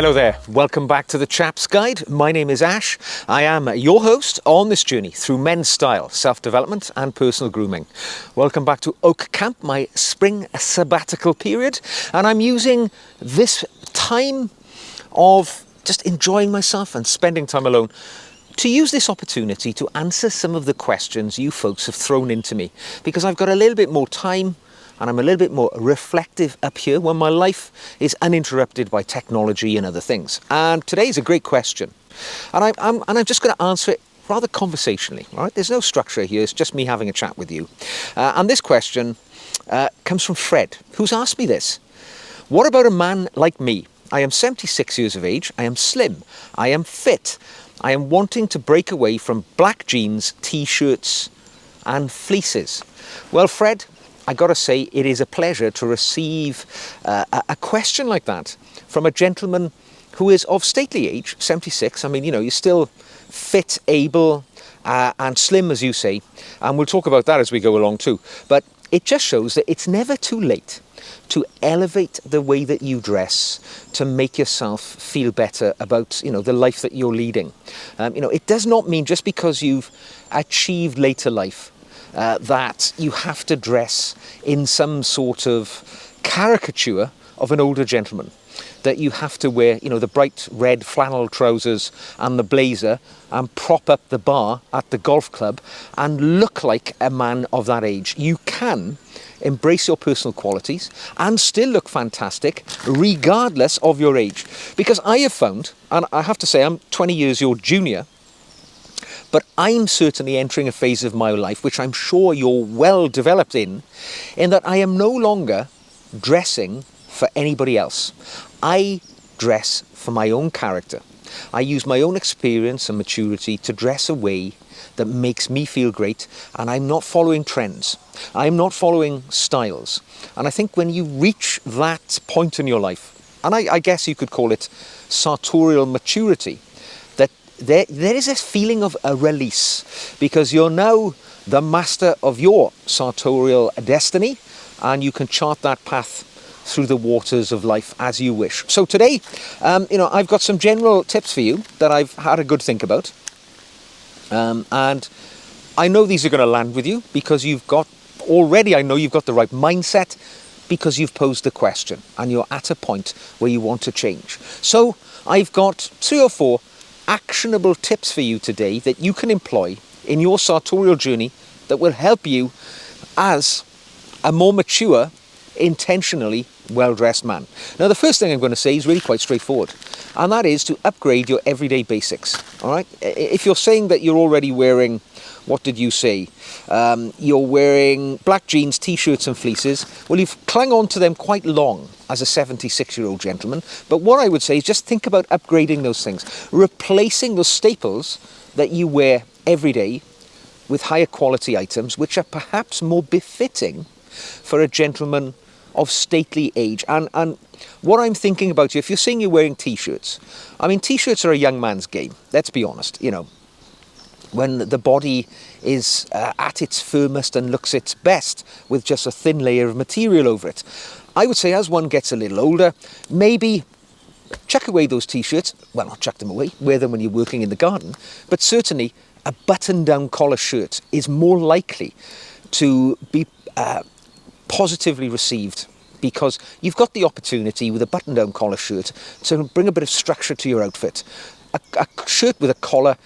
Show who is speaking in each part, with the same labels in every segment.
Speaker 1: Hello there, welcome back to the Chap's Guide. My name is Ash. I am your host on this journey through men's style, self-development and personal grooming. Welcome back to Oak Camp, my spring sabbatical period, and I'm using this time of just enjoying myself and spending time alone to use this opportunity to answer some of the questions you folks have thrown into me, because I've got a little bit more time and I'm a little bit more reflective up here when my life is uninterrupted by technology and other things. And today's a great question. And I'm just going to answer it rather conversationally. All right? There's no structure here. It's just me having a chat with you. And this question comes from Fred, who's asked me this. What about a man like me? I am 76 years of age. I am slim. I am fit. I am wanting to break away from black jeans, t-shirts and fleeces. Well, Fred, I got to say, it is a pleasure to receive a question like that from a gentleman who is of stately age, 76. I mean, you know, you're still fit, able and slim, as you say. And we'll talk about that as we go along too. But it just shows that it's never too late to elevate the way that you dress, to make yourself feel better about, you know, the life that you're leading. You know, it does not mean just because you've achieved later life that you have to dress in some sort of caricature of an older gentleman. That you have to wear, you know, the bright red flannel trousers and the blazer and prop up the bar at the golf club and look like a man of that age. You can embrace your personal qualities and still look fantastic regardless of your age. Because I have found, and I have to say I'm 20 years your junior, but I'm certainly entering a phase of my life, which I'm sure you're well developed in that I am no longer dressing for anybody else. I dress for my own character. I use my own experience and maturity to dress a way that makes me feel great, and I'm not following trends. I'm not following styles. And I think when you reach that point in your life, and I guess you could call it sartorial maturity, there is a feeling of a release, because you're now the master of your sartorial destiny and you can chart that path through the waters of life as you wish. So today, you know, I've got some general tips for you that I've had a good think about. And I know these are going to land with you because I know you've got the right mindset, because you've posed the question and you're at a point where you want to change. So I've got 3 or 4 actionable tips for you today that you can employ in your sartorial journey that will help you as a more mature, intentionally well-dressed man. Now, the first thing I'm going to say is really quite straightforward, and that is to upgrade your everyday basics. All right? If you're saying that you're already wearing, what did you say? You're wearing black jeans, t-shirts and fleeces. Well, you've clung on to them quite long as a 76-year-old gentleman. But what I would say is just think about upgrading those things, replacing those staples that you wear every day with higher quality items, which are perhaps more befitting for a gentleman of stately age. And what I'm thinking about you, if you're saying you're wearing t-shirts, I mean, t-shirts are a young man's game. Let's be honest, you know. When the body is at its firmest and looks its best with just a thin layer of material over it. I would say as one gets a little older, maybe chuck away those t-shirts. Well, not chuck them away, wear them when you're working in the garden. But certainly a button-down collar shirt is more likely to be positively received, because you've got the opportunity with a button-down collar shirt to bring a bit of structure to your outfit. A shirt with a collar,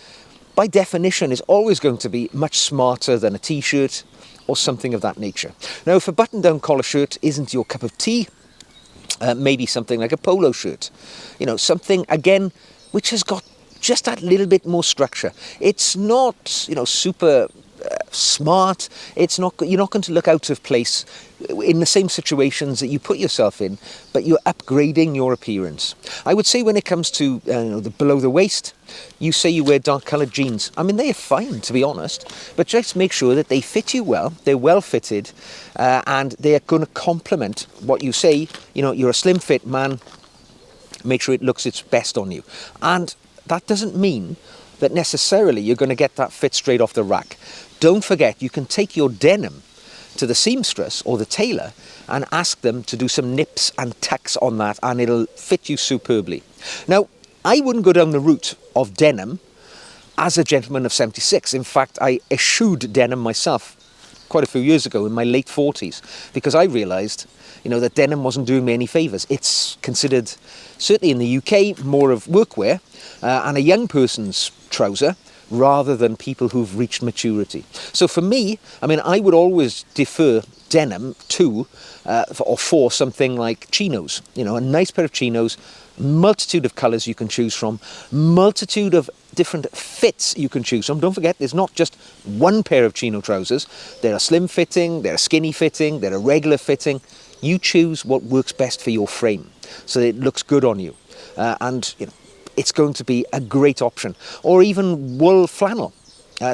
Speaker 1: by definition, is always going to be much smarter than a t-shirt or something of that nature. Now, if a button-down collar shirt isn't your cup of tea, maybe something like a polo shirt. You know, something, again, which has got just that little bit more structure. It's not, you know, super smart. It's not. You're not going to look out of place in the same situations that you put yourself in, but you're upgrading your appearance. I would say when it comes to the below the waist, you say you wear dark coloured jeans. I mean, they are fine, to be honest, but just make sure that they fit you well, they're well fitted, and they are going to complement what you say. You know, you're a slim fit man, make sure it looks its best on you. And that doesn't mean that necessarily you're going to get that fit straight off the rack. Don't forget, you can take your denim to the seamstress or the tailor and ask them to do some nips and tucks on that, and it'll fit you superbly. Now, I wouldn't go down the route of denim as a gentleman of 76. In fact, I eschewed denim myself quite a few years ago in my late 40s because I realised, that denim wasn't doing me any favours. It's considered, certainly in the UK, more of workwear and a young person's trouser rather than people who've reached maturity. So for me, I would always defer denim to or for something like chinos. A nice pair of chinos, multitude of colours you can choose from, multitude of different fits you can choose from. Don't forget, there's not just one pair of chino trousers. There are slim fitting, there are skinny fitting, there are regular fitting. You choose what works best for your frame so that it looks good on you. And it's going to be a great option. Or even wool flannel,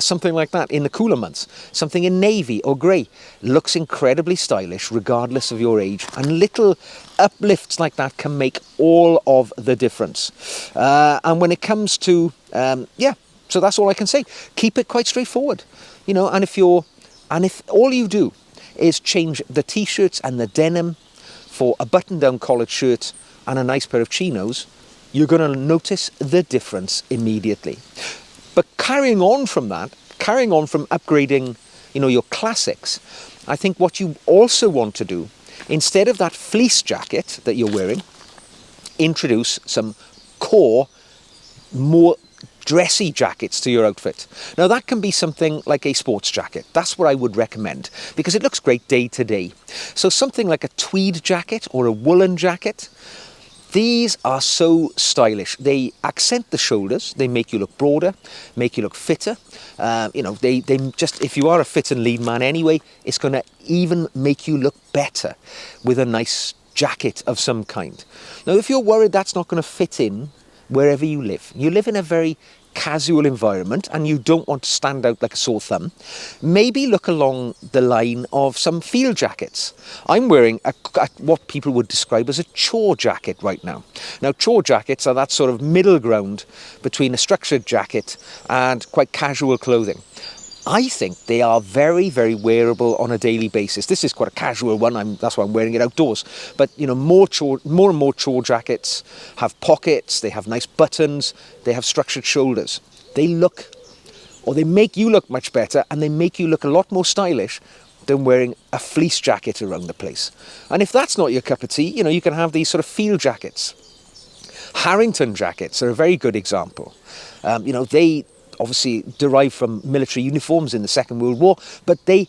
Speaker 1: something like that in the cooler months. Something in navy or grey. Looks incredibly stylish regardless of your age. And little uplifts like that can make all of the difference. And when it comes to, so that's all I can say. Keep it quite straightforward. And if all you do is change the t-shirts and the denim for a button-down collared shirt and a nice pair of chinos, you're going to notice the difference immediately. But carrying on from upgrading, your classics, I think what you also want to do, instead of that fleece jacket that you're wearing, introduce some core, more dressy jackets to your outfit. Now that can be something like a sports jacket. That's what I would recommend because it looks great day to day. So something like a tweed jacket or a woolen jacket, these are so stylish. They accent the shoulders. They make you look broader, make you look fitter. They just, if you are a fit and lean man anyway, it's going to even make you look better with a nice jacket of some kind. Now, if you're worried that's not going to fit in wherever you live in a very casual environment and you don't want to stand out like a sore thumb, maybe look along the line of some field jackets. I'm wearing what people would describe as a chore jacket right now. Now, chore jackets are that sort of middle ground between a structured jacket and quite casual clothing. I think they are very, very wearable on a daily basis. This is quite a casual one, that's why I'm wearing it outdoors. But, more and more chore jackets have pockets, they have nice buttons, they have structured shoulders. They make you look much better, and they make you look a lot more stylish than wearing a fleece jacket around the place. And if that's not your cup of tea, you can have these sort of field jackets. Harrington jackets are a very good example. They obviously derived from military uniforms in the Second World War, but they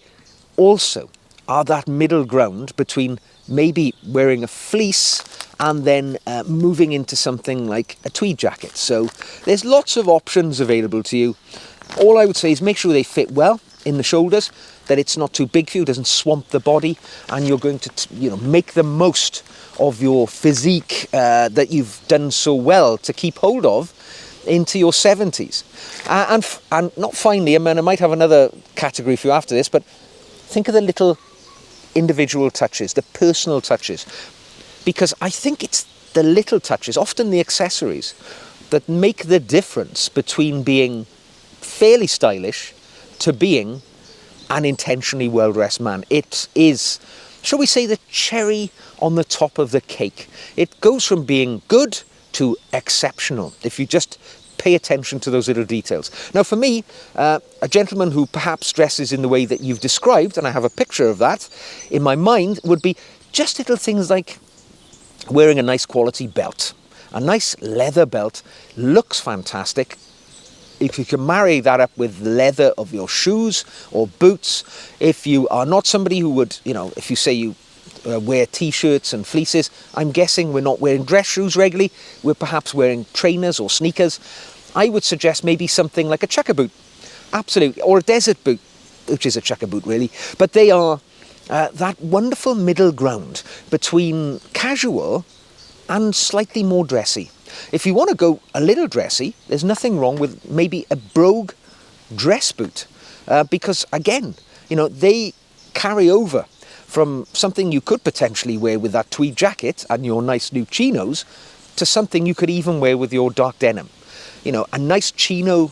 Speaker 1: also are that middle ground between maybe wearing a fleece and then moving into something like a tweed jacket. So there's lots of options available to you. All I would say is make sure they fit well in the shoulders, that it's not too big for you, doesn't swamp the body, and you're going to make the most of your physique that you've done so well to keep hold of into your 70s. And not finally, I might have another category for you after this, but think of the little individual touches, the personal touches, because I think it's the little touches, often the accessories, that make the difference between being fairly stylish to being an intentionally well-dressed man. It is, shall we say, the cherry on the top of the cake. It goes from being good to exceptional if you just pay attention to those little details. Now for me, a gentleman who perhaps dresses in the way that you've described, and I have a picture of that in my mind, would be just little things like wearing a nice quality belt. A nice leather belt looks fantastic. If you can marry that up with leather of your shoes or boots, if you are not somebody who would, if you say you wear t-shirts and fleeces, I'm guessing we're not wearing dress shoes regularly, we're perhaps wearing trainers or sneakers. I would suggest maybe something like a chukka boot, absolutely, or a desert boot, which is a chukka boot really, but they are that wonderful middle ground between casual and slightly more dressy. If you want to go a little dressy, there's nothing wrong with maybe a brogue dress boot, because again, they carry over from something you could potentially wear with that tweed jacket and your nice new chinos to something you could even wear with your dark denim. A nice chino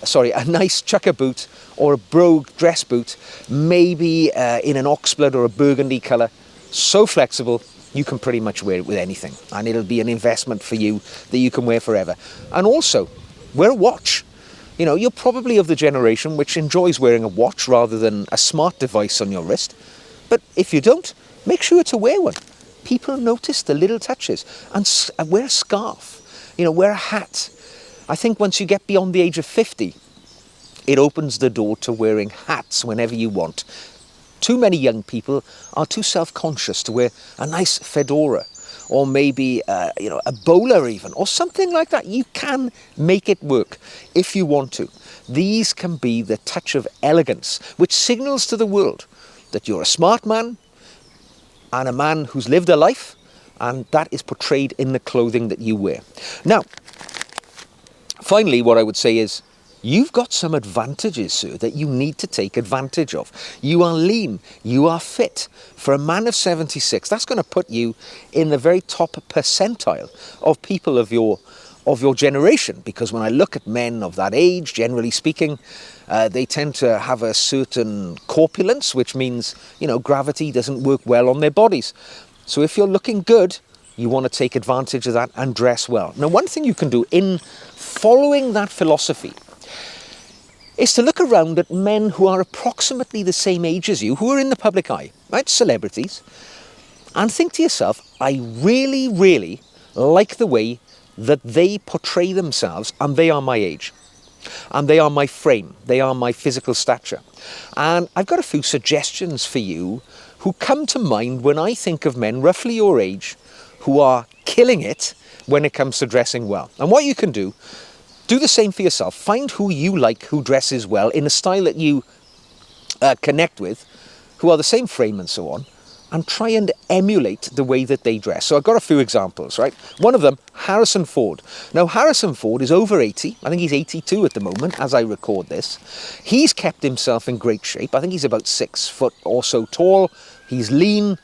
Speaker 1: a nice chucker boot or a brogue dress boot, maybe in an oxblood or a burgundy colour. So flexible, you can pretty much wear it with anything, and it'll be an investment for you that you can wear forever. And also, wear a watch. You know, you're probably of the generation which enjoys wearing a watch rather than a smart device on your wrist. But if you don't, make sure to wear one. People notice the little touches. And wear a scarf. You know, wear a hat. I think once you get beyond the age of 50, it opens the door to wearing hats whenever you want. Too many young people are too self-conscious to wear a nice fedora, or maybe a bowler even, or something like that. You can make it work if you want to. These can be the touch of elegance, which signals to the world that you're a smart man and a man who's lived a life, and that is portrayed in the clothing that you wear. Now, finally, what I would say is, you've got some advantages, sir, that you need to take advantage of. You are lean, you are fit. For a man of 76, that's going to put you in the very top percentile of people of your generation, because when I look at men of that age, generally speaking, they tend to have a certain corpulence, which means, gravity doesn't work well on their bodies. So if you're looking good, you want to take advantage of that and dress well. Now, one thing you can do in following that philosophy is to look around at men who are approximately the same age as you, who are in the public eye, right? Celebrities, and think to yourself, I really, really like the way that they portray themselves, and they are my age, and they are my frame, they are my physical stature. And I've got a few suggestions for you who come to mind when I think of men roughly your age who are killing it when it comes to dressing well. And what you can do the same for yourself. Find who you like, who dresses well, in a style that you connect with, who are the same frame and so on, and try and emulate the way that they dress. So I've got a few examples, right? One of them, Harrison Ford. Now, Harrison Ford is over 80. I think he's 82 at the moment, as I record this. He's kept himself in great shape. I think he's about 6 foot or so tall. He's lean.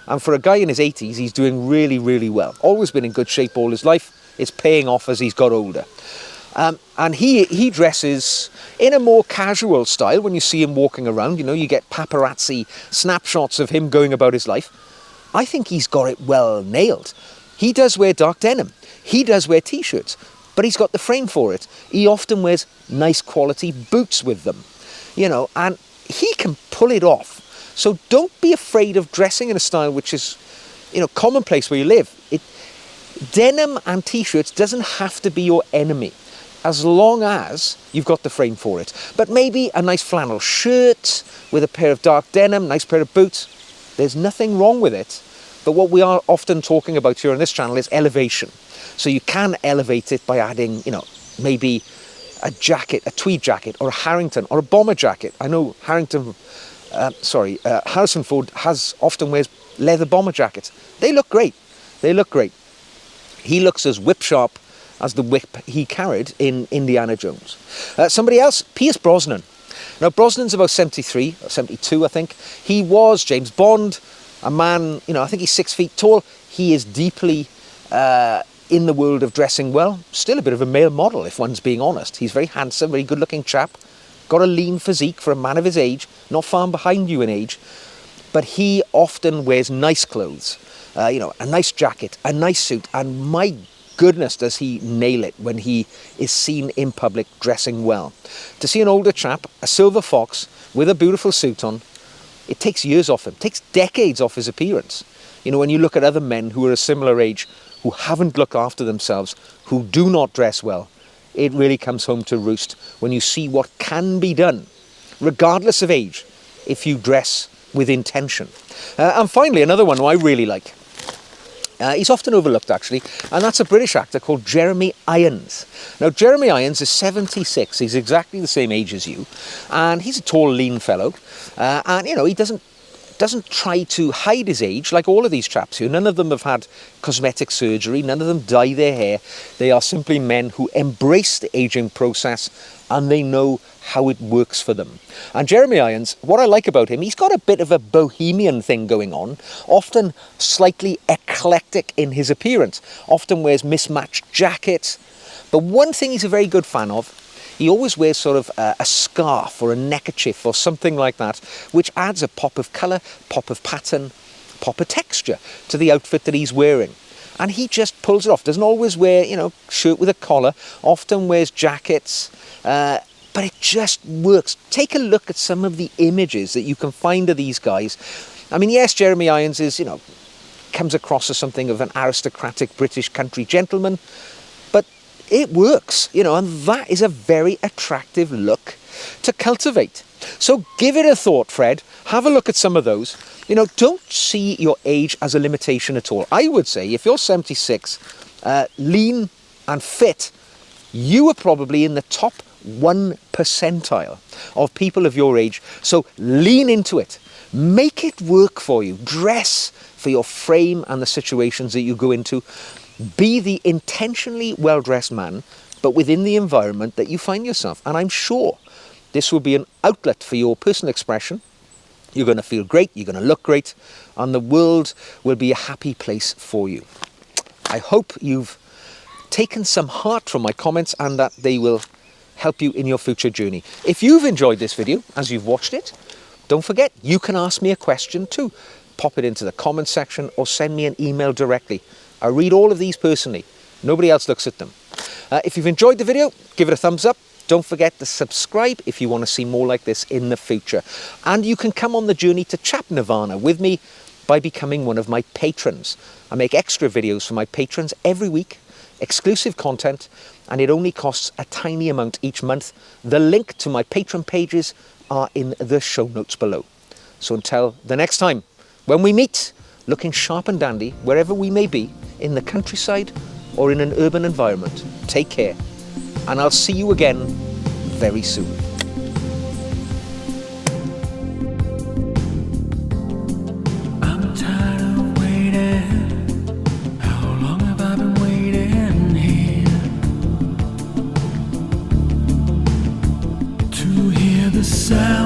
Speaker 1: And for a guy in his 80s, he's doing really, really well. Always been in good shape all his life. It's paying off as he's got older. And he dresses in a more casual style. When you see him walking around, you get paparazzi snapshots of him going about his life. I think he's got it well nailed. He does wear dark denim. He does wear t-shirts, but he's got the frame for it. He often wears nice quality boots with them, and he can pull it off. So don't be afraid of dressing in a style which is, commonplace where you live. Denim and t-shirts doesn't have to be your enemy, as long as you've got the frame for it. But maybe a nice flannel shirt with a pair of dark denim, nice pair of boots. There's nothing wrong with it. But what we are often talking about here on this channel is elevation. So you can elevate it by adding, maybe a jacket, a tweed jacket, or a Harrington, or a bomber jacket. I know Harrison Ford often wears leather bomber jackets. They look great. They look great. He looks as whip sharp as the whip he carried in Indiana Jones. Somebody else, Pierce Brosnan. Now, Brosnan's about 73, or 72, I think. He was James Bond, a man, I think he's 6 feet tall. He is deeply in the world of dressing well. Still a bit of a male model, if one's being honest. He's very handsome, very good-looking chap. Got a lean physique for a man of his age, not far behind you in age. But he often wears nice clothes, a nice jacket, a nice suit, and my goodness, does he nail it when he is seen in public dressing well. To see an older chap, a silver fox, with a beautiful suit on, it takes years off him, takes decades off his appearance. When you look at other men who are a similar age, who haven't looked after themselves, who do not dress well, it really comes home to roost when you see what can be done, regardless of age, if you dress with intention. And finally, another one who I really like. He's often overlooked, actually, and that's a British actor called Jeremy Irons. Now, Jeremy Irons is 76. He's exactly the same age as you, and he's a tall, lean fellow. And, he doesn't try to hide his age like all of these chaps here. None of them have had cosmetic surgery. None of them dye their hair. They are simply men who embrace the aging process, and they know how it works for them. And Jeremy Irons, what I like about him, he's got a bit of a bohemian thing going on, often slightly eclectic in his appearance, often wears mismatched jackets. But one thing he's a very good fan of he always wears sort of a scarf or a neckerchief or something like that, which adds a pop of colour, pop of pattern, pop of texture to the outfit that he's wearing. And he just pulls it off. Doesn't always wear, shirt with a collar, often wears jackets, but it just works. Take a look at some of the images that you can find of these guys. I mean, yes, Jeremy Irons is, comes across as something of an aristocratic British country gentleman, but it works, and that is a very attractive look to cultivate. So give it a thought, Fred. Have a look at some of those. Don't see your age as a limitation at all. I would say if you're 76, lean and fit, you are probably in the top 1 percentile of people of your age. So lean into it. Make it work for you. Dress for your frame and the situations that you go into. Be the intentionally well-dressed man, but within the environment that you find yourself. And I'm sure this will be an outlet for your personal expression. You're going to feel great, you're going to look great, and the world will be a happy place for you. I hope you've taken some heart from my comments and that they will help you in your future journey. If you've enjoyed this video as you've watched it, don't forget, you can ask me a question too. Pop it into the comment section or send me an email directly. I read all of these personally. Nobody else looks at them. If you've enjoyed the video, give it a thumbs up. Don't forget to subscribe if you want to see more like this in the future. And you can come on the journey to Chap Nirvana with me by becoming one of my patrons. I make extra videos for my patrons every week, exclusive content, and it only costs a tiny amount each month. The link to my patron pages are in the show notes below. So until the next time, when we meet, looking sharp and dandy, wherever we may be, in the countryside or in an urban environment, take care. And I'll see you again very soon.
Speaker 2: I'm tired of waiting. How long have I been waiting here to hear the sound?